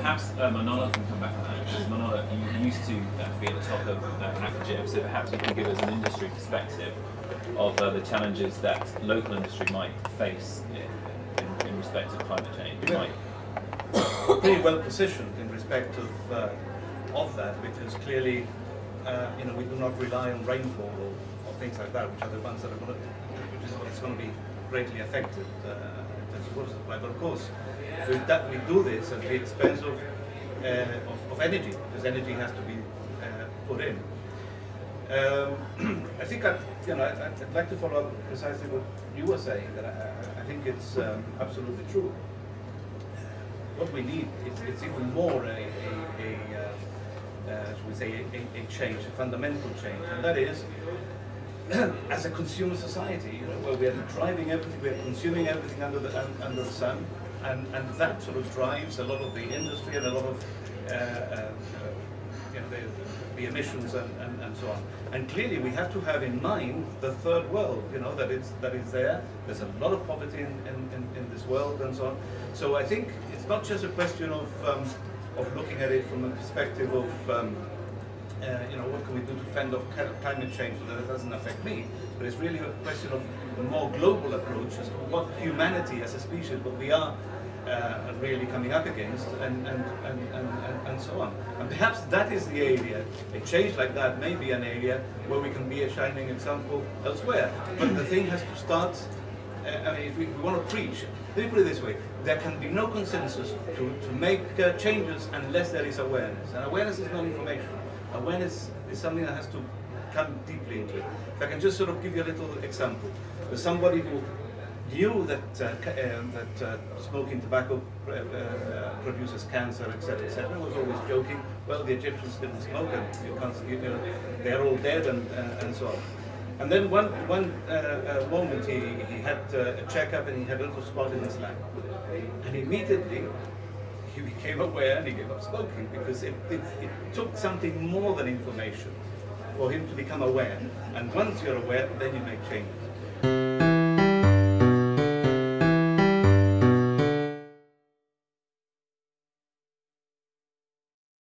perhaps Manolo can come back on that, because Manolo, you used to be at the top of ACGIP, so perhaps you can give us an industry perspective of the challenges that local industry might face in respect of climate change. We're pretty well positioned in respect of that, because clearly we do not rely on rainfall or things like that, which are the ones that are going to, which is what's going to be greatly affected in terms of water supply. But of course, with that, we do this at the expense of energy, because energy has to be put in. I think I'd like to follow up precisely what you were saying, that I think it's absolutely true. What we need is even more should we say, a change, a fundamental change, and that is as a consumer society, where we are driving everything, we are consuming everything under the sun, and that sort of drives a lot of the industry and a lot of the emissions and so on. And clearly, we have to have in mind the third world, that is there. There's a lot of poverty in this world and so on. So I think it's not just a question of looking at it from a perspective of what can we do to fend off climate change so that it doesn't affect me, but it's really a question of a more global approach as to what humanity as a species, what we are really coming up against, and so on. And perhaps that is the area, a change like that may be an area where we can be a shining example elsewhere. But the thing has to start, if we want to preach, let me put it this way, there can be no consensus to make changes unless there is awareness. And awareness is not information. Awareness is something that has to come deeply into it. If I can just sort of give you a little example. There's somebody who knew that smoking tobacco produces cancer, etc., was always joking, well, the Egyptians didn't smoke, and you can't, they're all dead, and so on. And then one moment he had a checkup, and he had a little spot in his lung. And immediately he became aware and he gave up smoking, because it took something more than information for him to become aware. And once you're aware, then you make changes.